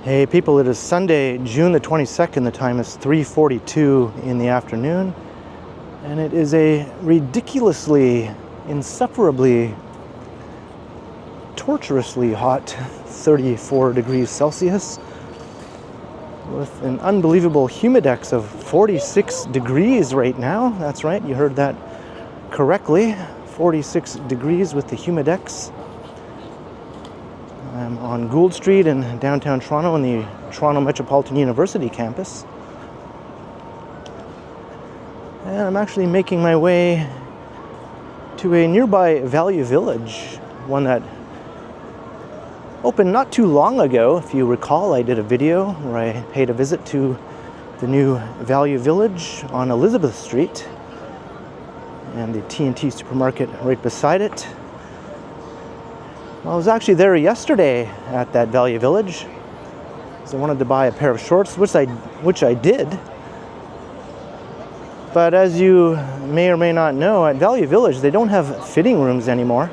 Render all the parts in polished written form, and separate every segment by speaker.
Speaker 1: Hey people, it is Sunday, June the 22nd. The time is 3:42 in the afternoon, and it is a ridiculously, insufferably, torturously hot 34 degrees Celsius with an unbelievable humidex of 46 degrees right now. That's right, you heard that correctly. 46 degrees with the humidex. I'm on Gould Street in downtown Toronto in the Toronto Metropolitan University campus. And I'm actually making my way to a nearby Value Village, one that opened not too long ago. If you recall, I did a video where I paid a visit to the new Value Village on Elizabeth Street and the T&T supermarket right beside it. Well, I was actually there yesterday at that Value Village because I wanted to buy a pair of shorts, which I did. But as you may or may not know, at Value Village, they don't have fitting rooms anymore.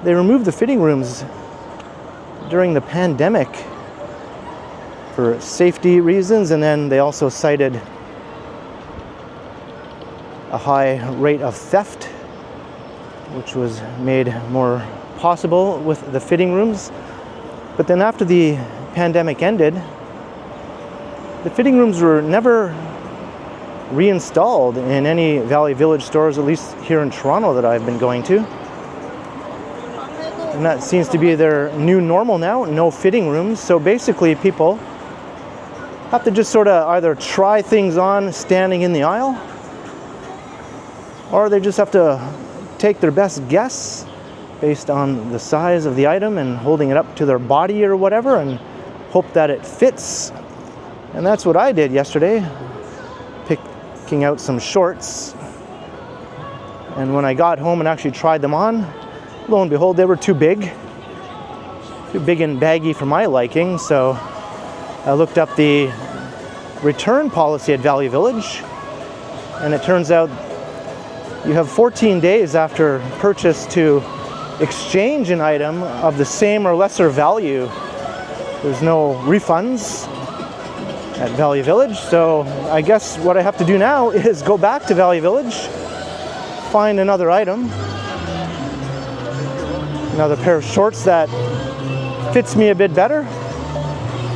Speaker 1: They removed the fitting rooms during the pandemic for safety reasons, and then they also cited a high rate of theft, which was made more possible with the fitting rooms. But then after the pandemic ended, the fitting rooms were never reinstalled in any Value Village stores, at least here in Toronto that I've been going to. And that seems to be their new normal now, no fitting rooms. So basically people have to just sort of either try things on standing in the aisle, or they just have to take their best guess based on the size of the item and holding it up to their body or whatever and hope that it fits. And that's what I did yesterday, picking out some shorts. And when I got home and actually tried them on, lo and behold, they were too big and baggy for my liking. So I looked up the return policy at Value Village, and it turns out you have 14 days after purchase to exchange an item of the same or lesser value. There's no refunds at Value Village, so I guess what I have to do now is go back to Value Village, find another item, another pair of shorts that fits me a bit better.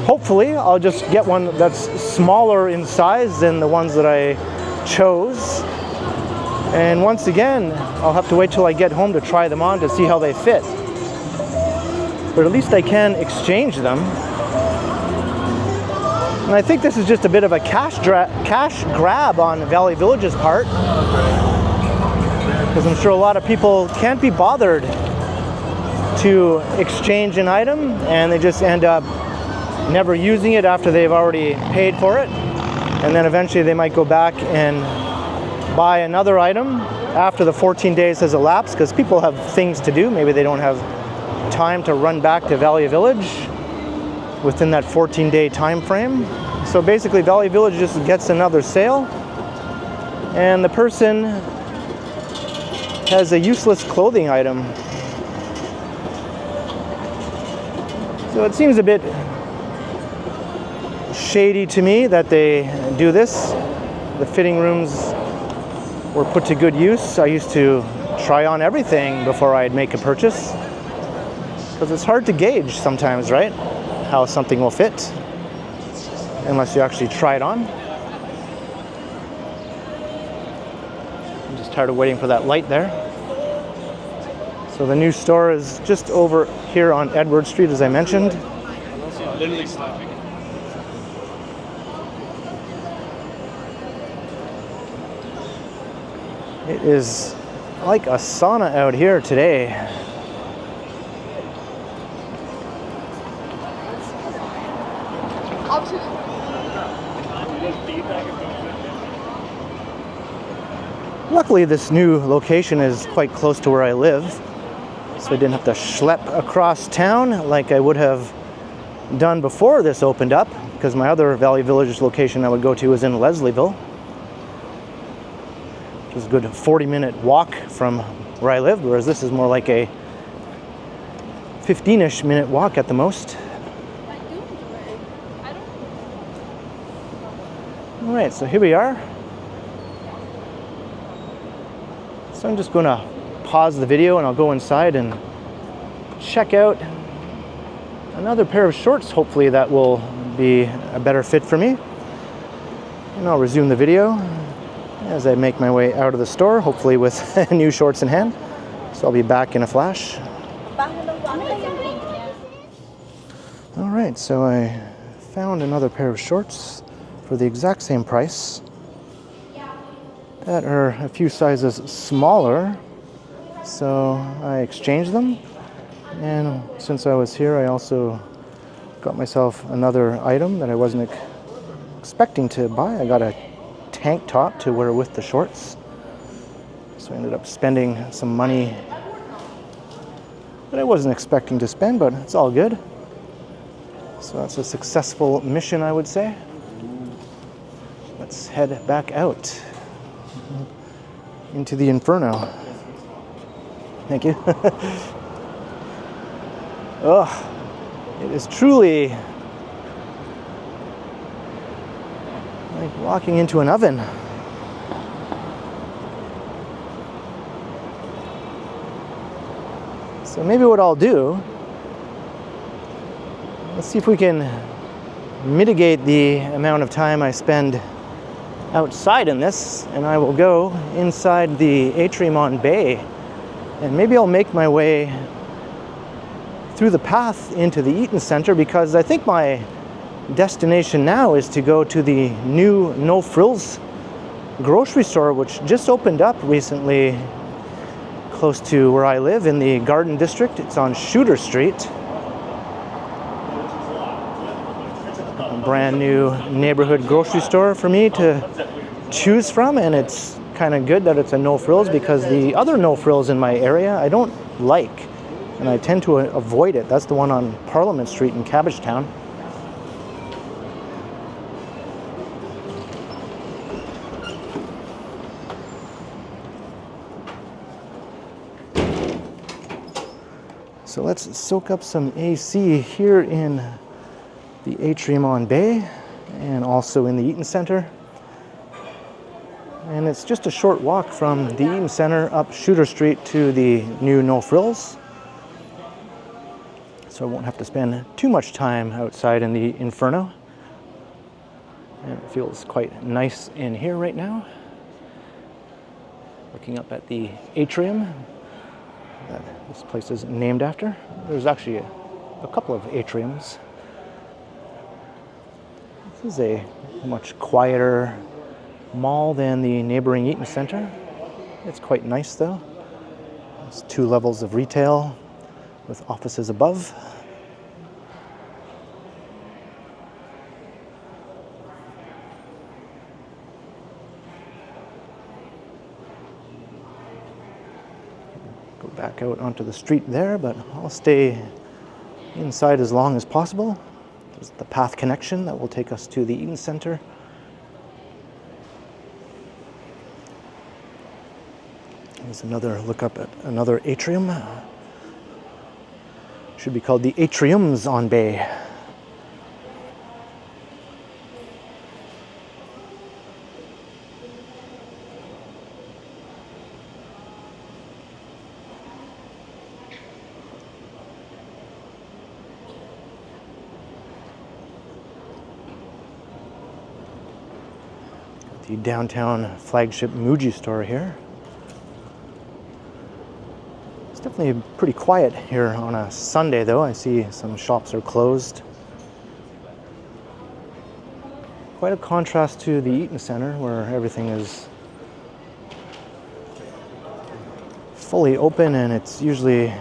Speaker 1: Hopefully, I'll just get one that's smaller in size than the ones that I chose. And once again, I'll have to wait till I get home to try them on to see how they fit. But at least I can exchange them. And I think this is just a bit of a cash grab on Value Village's part, because I'm sure a lot of people can't be bothered to exchange an item, and they just end up never using it after they've already paid for it. And then eventually they might go back and buy another item after the 14 days has elapsed, because people have things to do. Maybe they don't have time to run back to Value Village within that 14-day time frame. So basically Value Village just gets another sale, and the person has a useless clothing item. So it seems a bit shady to me that they do this. The fitting rooms were put to good use. I used to try on everything before I'd make a purchase, because it's hard to gauge sometimes, right, how something will fit unless you actually try it on. I'm just tired of waiting for that light there. So the new store is just over here on Edward Street, as I mentioned.
Speaker 2: Literally snapping.
Speaker 1: It is like a sauna out here today. Luckily, this new location is quite close to where I live, so I didn't have to schlep across town like I would have done before this opened up, because my other Value Village location I would go to is in Leslieville. It was a good 40-minute walk from where I live, whereas this is more like a 15-ish minute walk at the most. All right, so here we are. So I'm just going to pause the video and I'll go inside and check out another pair of shorts, hopefully that will be a better fit for me. And I'll resume the video as I make my way out of the store, hopefully with new shorts in hand. So I'll be back in a flash. All right, so I found another pair of shorts for the exact same price that are a few sizes smaller. So I exchanged them, and since I was here, I also got myself another item that I wasn't expecting to buy. I got a tank top to wear with the shorts. So I ended up spending some money that I wasn't expecting to spend, but it's all good. So that's a successful mission, I would say. Let's head back out into the Inferno. Thank you. Oh, it is truly like walking into an oven. So maybe what I'll do, let's see if we can mitigate the amount of time I spend outside in this, and I will go inside the Atrium on Bay, and maybe I'll make my way through the path into the Eaton Center, because I think my destination now is to go to the new No Frills grocery store, which just opened up recently close to where I live in the Garden District. It's on Shooter Street. A brand new neighborhood grocery store for me to choose from, and it's kind of good that it's a No Frills, because the other No Frills in my area I don't like, and I tend to avoid it. That's the one on Parliament Street in Cabbagetown. So let's soak up some AC here in the Atrium on Bay and also in the Eaton Center. And it's just a short walk from the Eaton Center up Shooter Street to the new No Frills. So I won't have to spend too much time outside in the Inferno. And it feels quite nice in here right now. Looking up at the Atrium that this place is named after. There's actually a couple of atriums. This is a much quieter mall than the neighboring Eaton Center. It's quite nice though. It's 2 levels of retail with offices above. Go back out onto the street there, but I'll stay inside as long as possible. There's the path connection that will take us to the Eaton Center. There's another look up at another atrium. Should be called the Atriums on Bay. The downtown flagship Muji store here. It's definitely pretty quiet here on a Sunday though. I see some shops are closed. Quite a contrast to the Eaton Center where everything is fully open and it's usually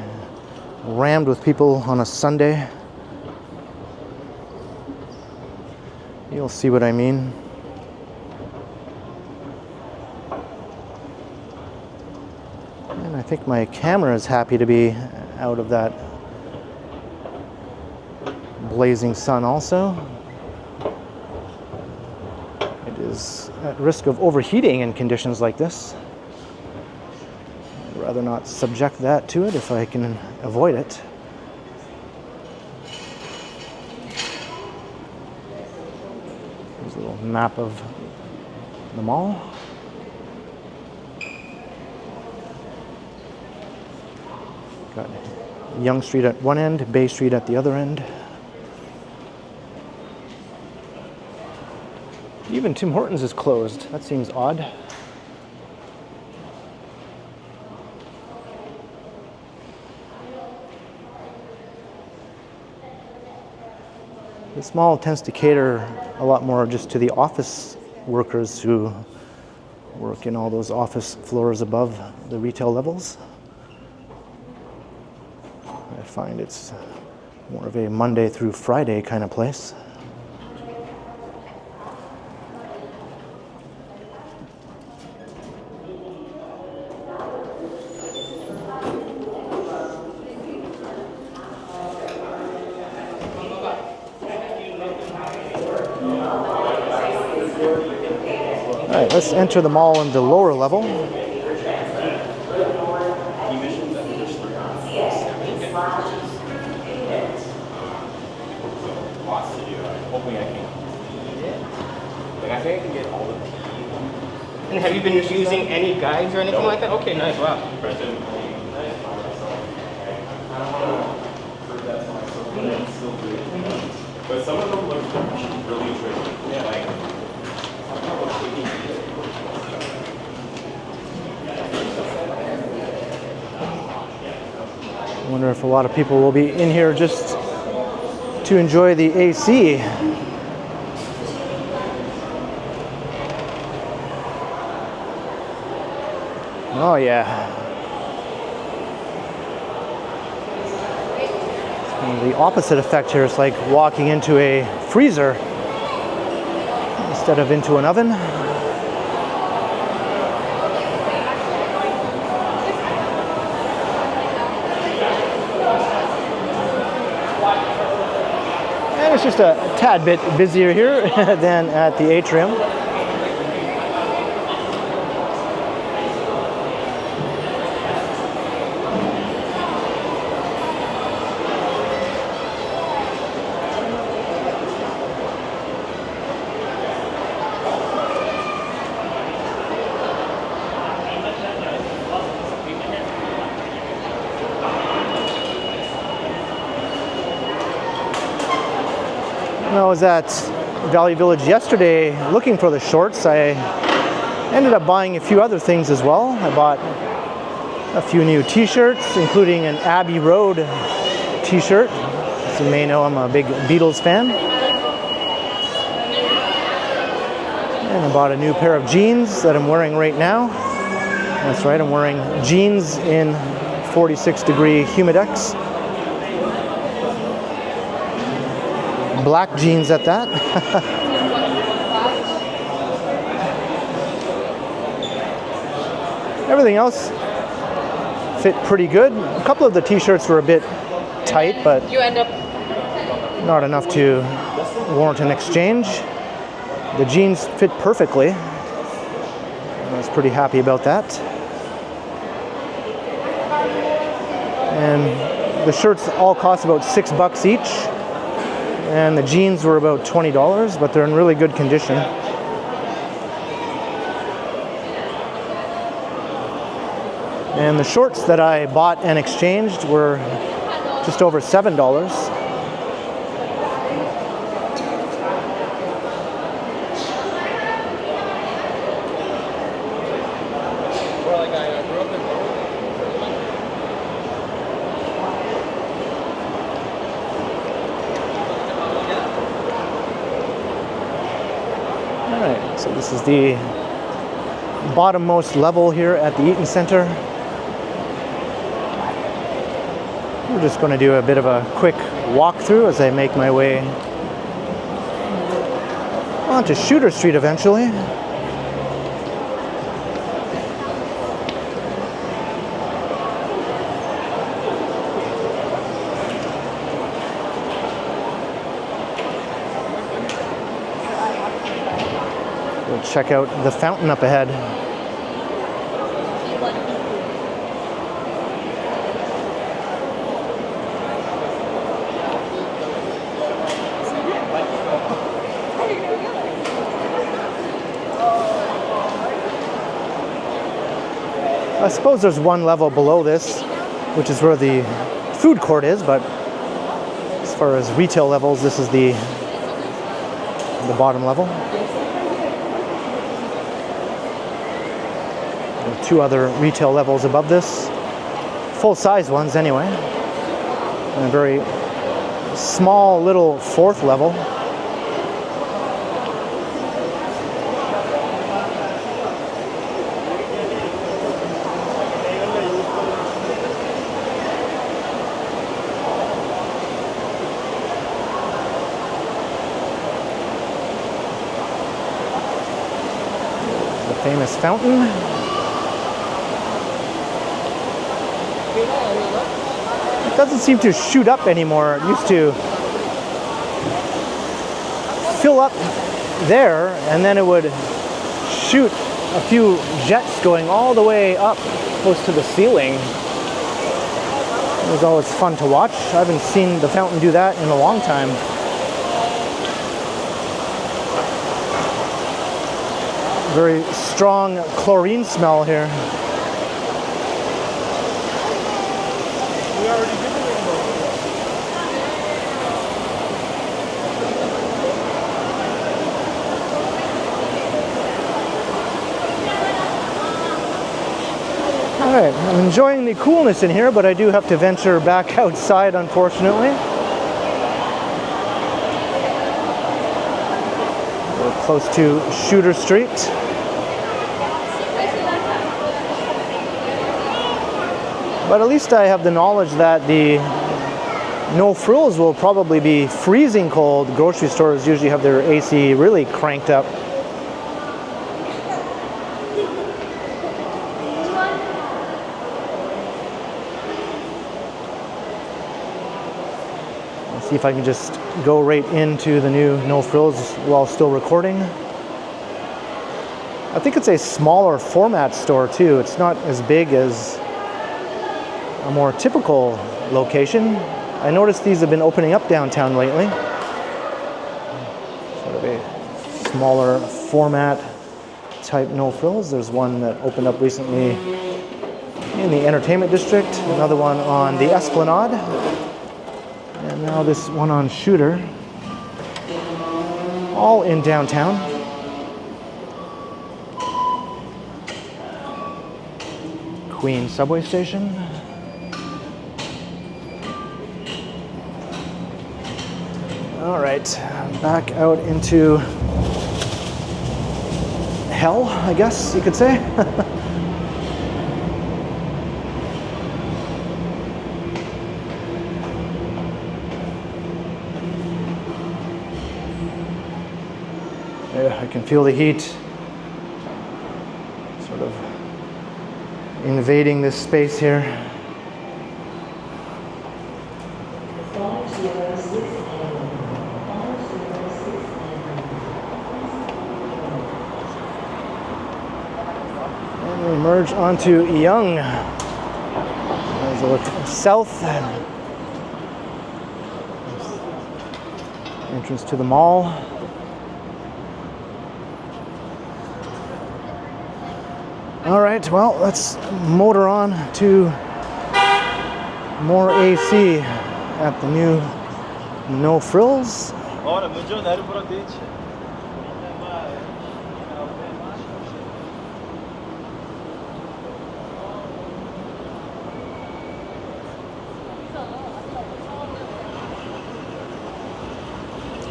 Speaker 1: rammed with people on a Sunday. You'll see what I mean. And I think my camera is happy to be out of that blazing sun also. It is at risk of overheating in conditions like this. I'd rather not subject that to it if I can avoid it. There's a little map of the mall. Got Yonge Street at one end, Bay Street at the other end. Even Tim Hortons is closed. That seems odd. This mall tends to cater a lot more just to the office workers who work in all those office floors above the retail levels. I find it's more of a Monday through Friday kind of place. All right, let's enter the mall in the lower level.
Speaker 3: And have you been using any guides or anything like that? Okay, nice, wow.
Speaker 4: But some of them look really tricky. Yeah. Like,
Speaker 1: I wonder if a lot of people will be in here just to enjoy the AC. Oh yeah. And the opposite effect here is like walking into a freezer instead of into an oven. And it's just a tad bit busier here than at the Atrium. When I was at Value Village yesterday looking for the shorts, I ended up buying a few other things as well. I bought a few new t-shirts, including an Abbey Road t-shirt. As you may know, I'm a big Beatles fan. And I bought a new pair of jeans that I'm wearing right now. That's right, I'm wearing jeans in 46-degree Humidex. Black jeans at that. Everything else fit pretty good. A couple of the t-shirts were a bit tight, but not enough to warrant an exchange. The jeans fit perfectly. I was pretty happy about that. And the shirts all cost about $6 each. And the jeans were about $20, but they're in really good condition. And the shorts that I bought and exchanged were just over $7. Alright, so this is the bottommost level here at the Eaton Center. We're just going to do a bit of a quick walkthrough as I make my way onto Shooter Street eventually. We'll check out the fountain up ahead. I suppose there's one level below this, which is where the food court is, but as far as retail levels, this is the bottom level. There are 2 other retail levels above this, full-size ones anyway, and a very small little 4th level. The famous fountain. It doesn't seem to shoot up anymore. It used to fill up there, and then it would shoot a few jets going all the way up close to the ceiling. It was always fun to watch. I haven't seen the fountain do that in a long time. Very strong chlorine smell here. Alright, I'm enjoying the coolness in here, but I do have to venture back outside, unfortunately. We're close to Shooter Street. But at least I have the knowledge that the No Frills will probably be freezing cold. Grocery stores usually have their AC really cranked up. Let's see if I can just go right into the new No Frills while still recording. I think it's a smaller format store too. It's not as big as a more typical location. I noticed these have been opening up downtown lately. Sort of a smaller format type No Frills. There's one that opened up recently in the entertainment district, another one on the Esplanade, and now this one on Shooter. All in downtown. Queen subway station. All right, back out into hell, I guess you could say. Yeah, I can feel the heat sort of invading this space here. And we emerge onto Yonge. As I look south, entrance to the mall. All right, well, let's motor on to more AC at the new No Frills.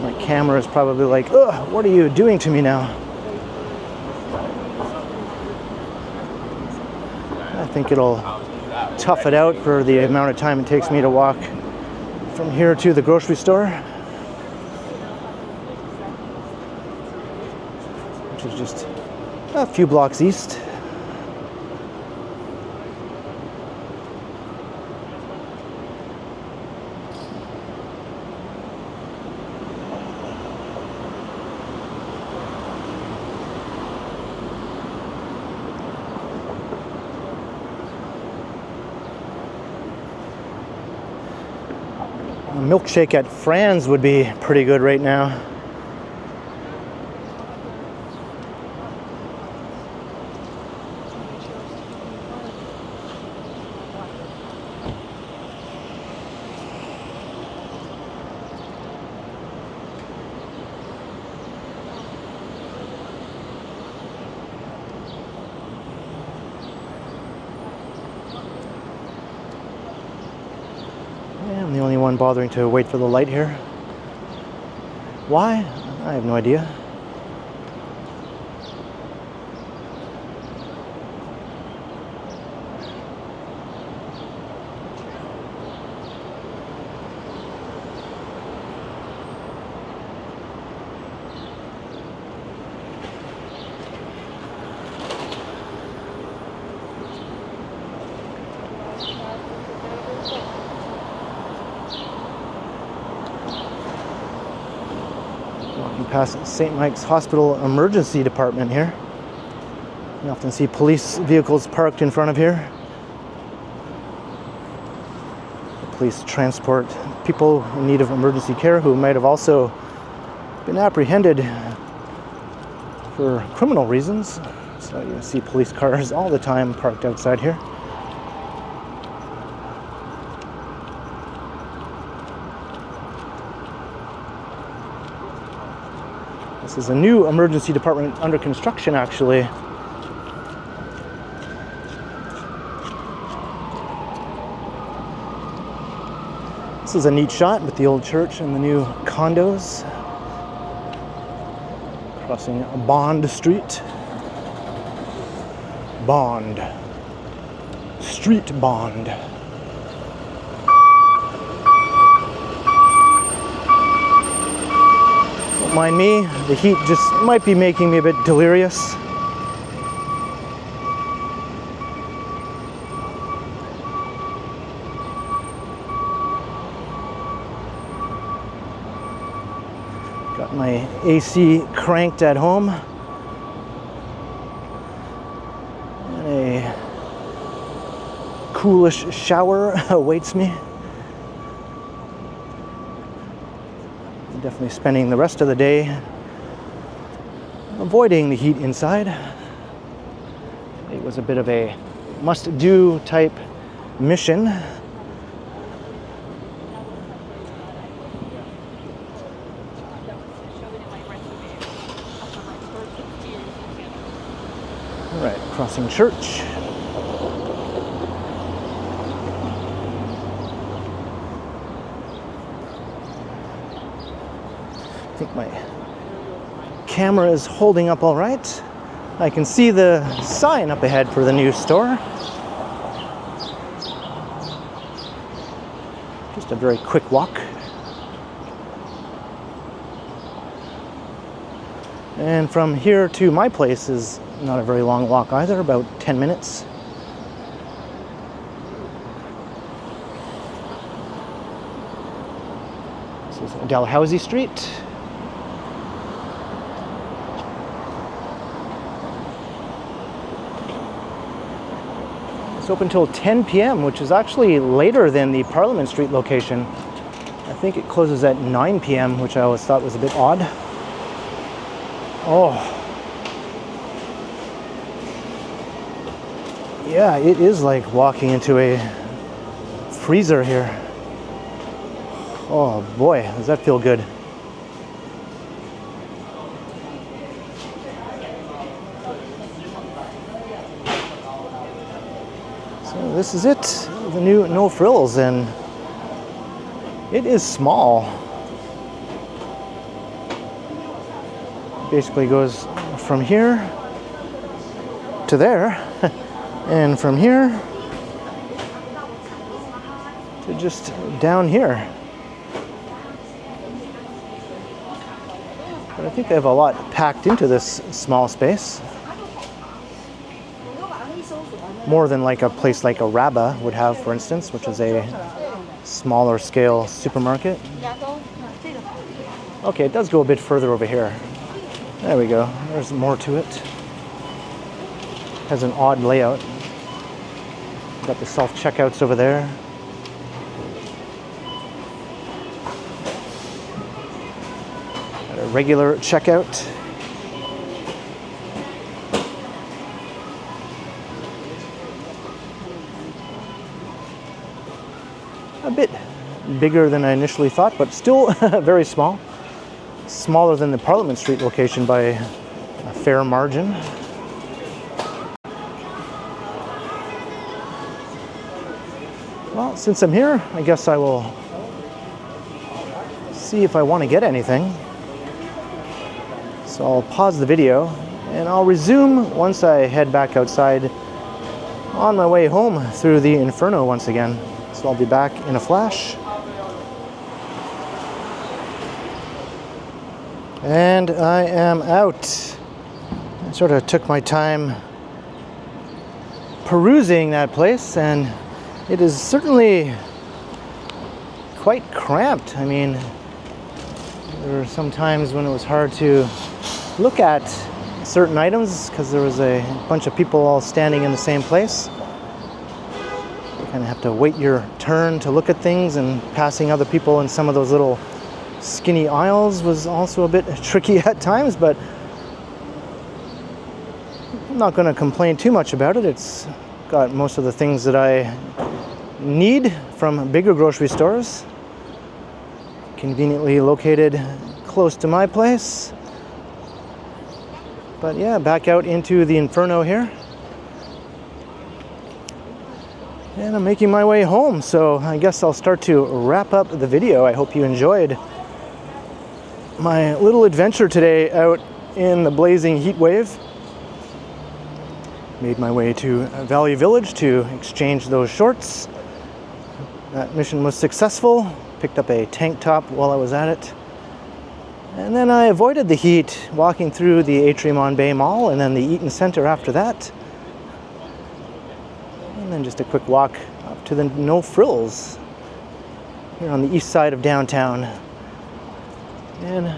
Speaker 1: My camera is probably like, ugh, what are you doing to me now? I think it'll tough it out for the amount of time it takes me to walk from here to the grocery store, which is just a few blocks east. A milkshake at Fran's would be pretty good right now. Yeah, I'm the only one bothering to wait for the light here. Why? I have no idea. Walking past St. Mike's Hospital Emergency Department here. You often see police vehicles parked in front of here. The police transport people in need of emergency care who might have also been apprehended for criminal reasons. So you see police cars all the time parked outside here. This is a new emergency department under construction, actually. This is a neat shot with the old church and the new condos. Crossing Bond Street. Bond. Street Bond. Don't mind me, the heat just might be making me a bit delirious. Got my AC cranked at home. And a coolish shower awaits me. I'm definitely spending the rest of the day avoiding the heat inside. It was a bit of a must-do type mission. All right, crossing church. I think my camera is holding up all right. I can see the sign up ahead for the new store. Just a very quick walk. And from here to my place is not a very long walk either, about 10 minutes. This is Dalhousie Street. It's open till 10 p.m., which is actually later than the Parliament Street location. I think it closes at 9 p.m., which I always thought was a bit odd. Oh. Yeah, it is like walking into a freezer here. Oh boy, does that feel good. So this is it, the new No Frills, and it is small. Basically goes from here to there, and from here to just down here. But I think they have a lot packed into this small space. More than like a place like a Rabba would have, for instance, which is a smaller scale supermarket. Okay, it does go a bit further over here. There we go. There's more to it. Has an odd layout. Got the self-checkouts over there. Got a regular checkout. A bit bigger than I initially thought, but still very small. Smaller than the Parliament Street location by a fair margin. Well, since I'm here, I guess I will see if I want to get anything. So I'll pause the video and I'll resume once I head back outside on my way home through the Inferno once again. So I'll be back in a flash. And I am out. I sort of took my time perusing that place, and it is certainly quite cramped. I mean, there were some times when it was hard to look at certain items because there was a bunch of people all standing in the same place. You kind of have to wait your turn to look at things, and passing other people in some of those little skinny aisles was also a bit tricky at times, but I'm not going to complain too much about it. It's got most of the things that I need from bigger grocery stores, conveniently located close to my place. But yeah, back out into the Inferno here. And I'm making my way home, so I guess I'll start to wrap up the video. I hope you enjoyed my little adventure today out in the blazing heat wave. Made my way to Valley Village to exchange those shorts. That mission was successful. Picked up a tank top while I was at it. And then I avoided the heat walking through the Atrium on Bay Mall and then the Eaton Center after that. And then just a quick walk up to the No Frills here on the east side of downtown. And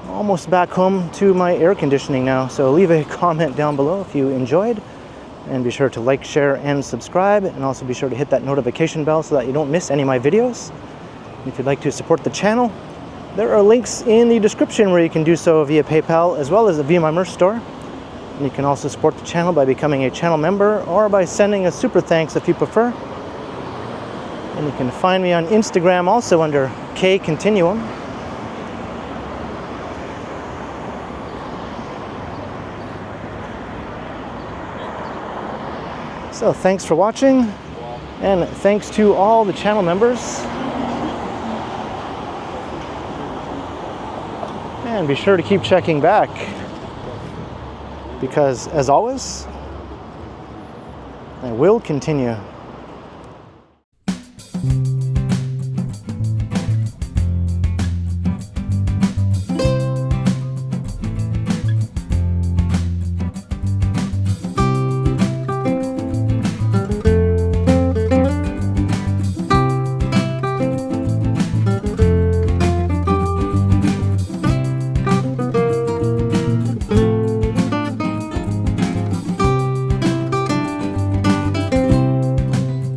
Speaker 1: almost back home to my air conditioning now. So leave a comment down below if you enjoyed. And be sure to like, share, and subscribe. And also be sure to hit that notification bell so that you don't miss any of my videos. If you'd like to support the channel, there are links in the description where you can do so via PayPal as well as via my merch store. And you can also support the channel by becoming a channel member or by sending a super thanks if you prefer. And you can find me on Instagram also under KContinuum. So thanks for watching, and thanks to all the channel members. And be sure to keep checking back, because as always, I will continue.